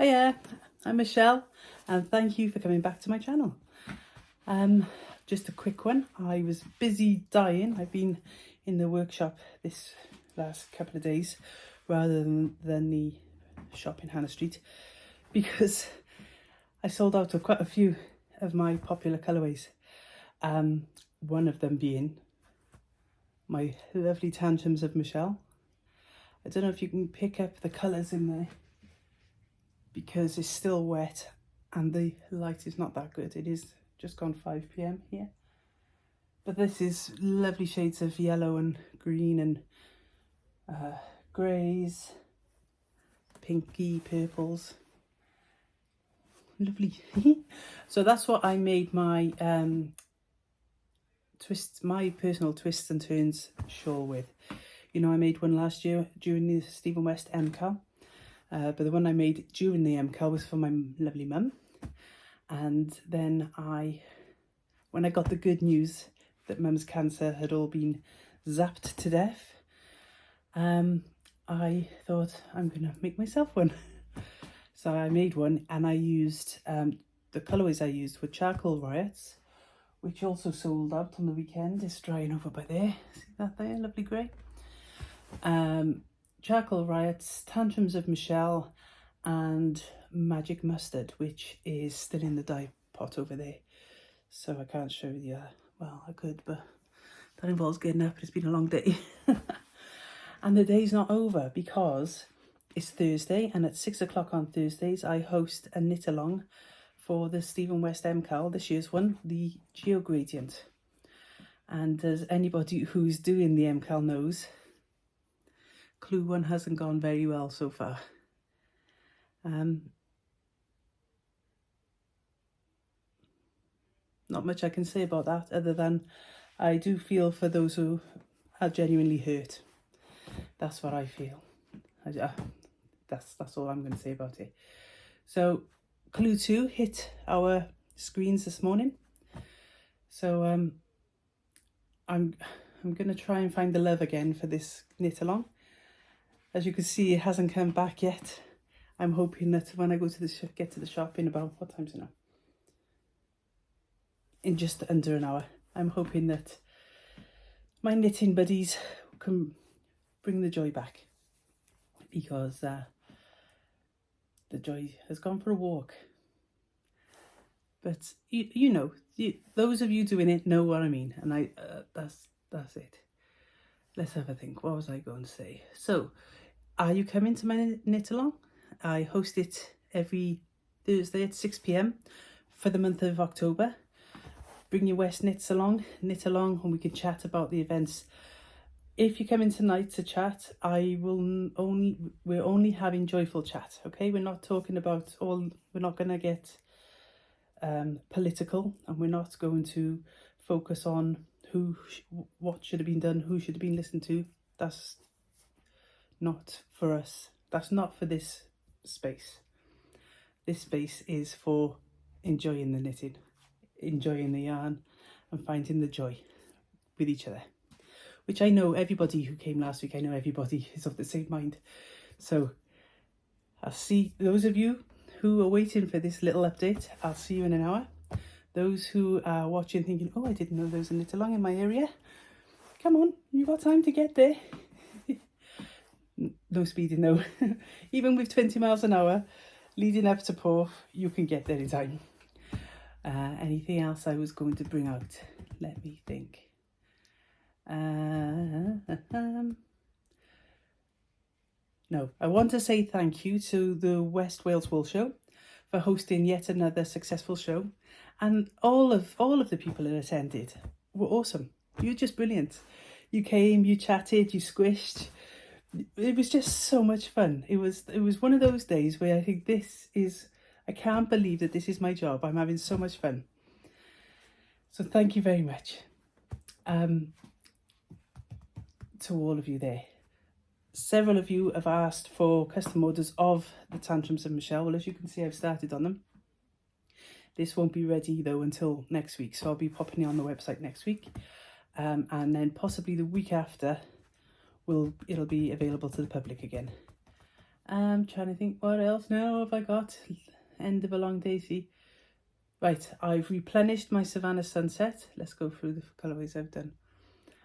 Hiya, I'm Michelle and thank you for coming back to my channel. Just a quick one. I was busy dyeing. I've been in the workshop this last couple of days rather than the shop in Hannah Street because I sold out of quite a few of my popular colourways. One of them being my lovely Tantrums of Michelle. I don't know if you can pick up the colours in there because it's still wet and the light is not that good. It is just gone 5 p.m. here. But this is lovely shades of yellow and green and greys, pinky purples. Lovely. So that's what I made my my personal twists and turns shawl with. You know, I made one last year during the Stephen West MKal. But the one I made during the MKal was for my lovely mum. And then when I got the good news that mum's cancer had all been zapped to death, I thought I'm going to make myself one. So I made one and I used, the colourways I used were Charcoal Riots, which also sold out on the weekend. It's drying over by there. See that there? Lovely grey. Charcoal Riots, Tantrums of Michelle, and Magic Mustard, which is still in the dye pot over there. So I can't show you that. Well, I could, but that involves getting up. It's been a long day. And the day's not over because it's Thursday, and at 6 o'clock on Thursdays, I host a knit along for the Stephen West MKal, this year's one, the Geo Gradient. And as anybody who's doing the MKal knows, Clue 1 hasn't gone very well so far. Not much I can say about that other than I do feel for those who are genuinely hurt. That's what I feel. That's all I'm going to say about it. So Clue 2 hit our screens this morning. So I'm going to try and find the love again for this knit along. As you can see, it hasn't come back yet. I'm hoping that when I go to get to the shop in about, what time is it now? In just under an hour. I'm hoping that my knitting buddies can bring the joy back, because the joy has gone for a walk. But you know, those of you doing it know what I mean, and that's it. Let's have a think. What was I going to say? So, are you coming to my knit along? I host it every Thursday at 6 p.m. for the month of October. Bring your West knit along, and we can chat about the events. If you come in tonight to chat, we're only having joyful chat, okay? We're not talking about we're not going to get political, and we're not going to focus on what should have been done, who should have been listened to. That's not for us. That's not for this space. This space is for enjoying the knitting, enjoying the yarn, and finding the joy with each other. Which I know everybody who came last week, I know everybody is of the same mind. So I'll see those of you who are waiting for this little update. I'll see you in an hour. Those who are watching thinking, oh, I didn't know there was a knit along in my area. Come on, you've got time to get there. No speeding though. Even with 20 miles an hour leading up to Porth, you can get there in time. Anything else I was going to bring out? Let me think. No, I want to say thank you to the West Wales Wool Show for hosting yet another successful show, and all of the people that attended were awesome. You're just brilliant. You came, you chatted, you squished. It was just so much fun. It was one of those days where I think I can't believe that this is my job. I'm having so much fun. So thank you very much. To all of you there. Several of you have asked for custom orders of the Tantrums of Michelle. Well, as you can see, I've started on them. This won't be ready though until next week, so I'll be popping it on the website next week, and then possibly the week after it'll be available to the public again. I'm trying to think what else now have I got. End of a long day, see. Right, I've replenished my Savannah Sunset. Let's go through the colourways I've done.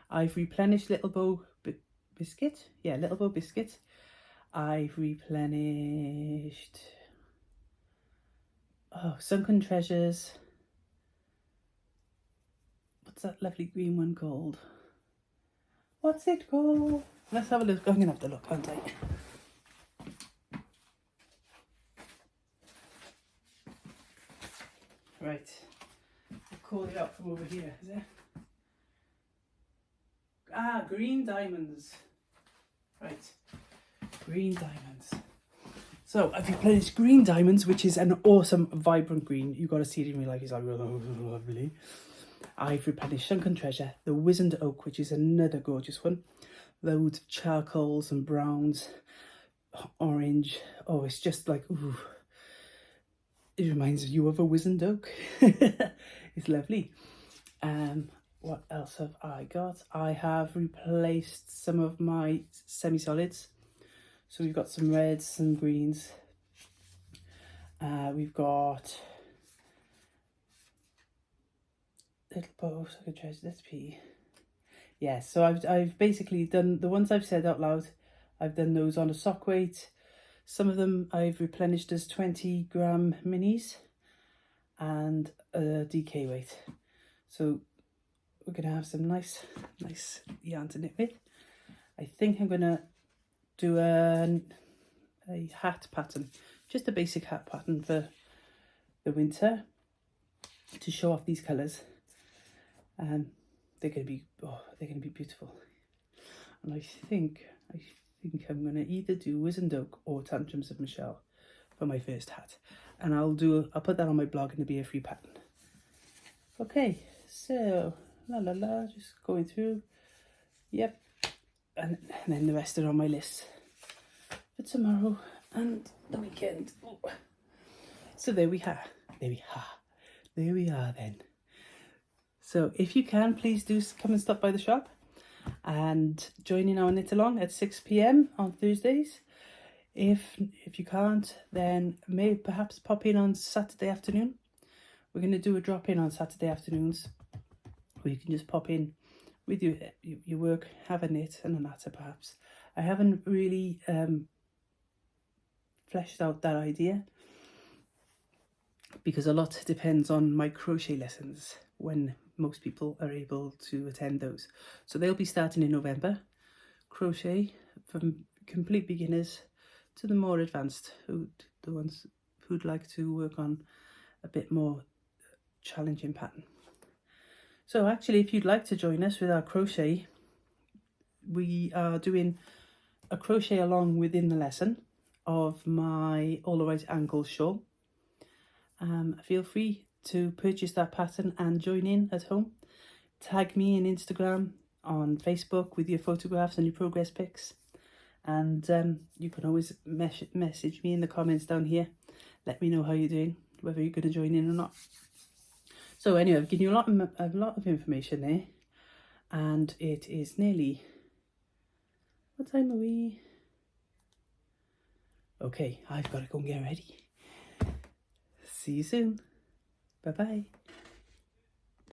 I've replenished Little Bow Biscuit. Yeah, Little Bow Biscuit. I've replenished Sunken Treasures. What's that lovely green one called? What's it called? Let's have a look. I'm going to have to look, aren't I? Right. I'll call it out from over here, is it? Ah, Green Diamonds. Right. Green Diamonds. So I've replenished Green Diamonds, which is an awesome, vibrant green. You've got to see it in real life. It's like, lovely. I've replenished Sunken Treasure, the Wizened Oak, which is another gorgeous one. Loads of charcoals and browns, orange. Oh, it's just like, ooh. It reminds you of a wizened oak. It's lovely. What else have I got? I have replaced some of my semi-solids. So we've got some reds, some greens. We've got Little Bow, Sunken Treasure, let's see. Yeah, so I've basically done the ones I've said out loud. I've done those on a sock weight. Some of them I've replenished as 20-gram minis and a DK weight. So we're going to have some nice yarn to knit with. I think I'm going to do a hat pattern, just a basic hat pattern for the winter to show off these colours. They're going to be beautiful. And I think I'm going to either do Wizened Oak or Tantrums of Michelle for my first hat. And I'll put that on my blog and it'll be a free pattern. Okay, so, just going through. Yep. And then the rest are on my list for tomorrow and the weekend. Oh. So there we are then. So if you can, please do come and stop by the shop and join in our knit along at 6 p.m. on Thursdays. If you can't, then maybe perhaps pop in on Saturday afternoon. We're going to do a drop in on Saturday afternoons where you can just pop in with your work, have a knit and a natter perhaps. I haven't really fleshed out that idea because a lot depends on my crochet lessons when most people are able to attend those. So they'll be starting in November. Crochet from complete beginners to the more advanced, the ones who'd like to work on a bit more challenging pattern. So actually, if you'd like to join us with our crochet, we are doing a crochet along within the lesson of my All the Right Ankles shawl. Feel free to purchase that pattern and join in at home. Tag me on Instagram, on Facebook with your photographs and your progress pics. And you can always message me in the comments down here. Let me know how you're doing, whether you're going to join in or not. So anyway, I've given you a lot of information there. And it is nearly... What time are we? Okay, I've got to go and get ready. See you soon. Bye-bye.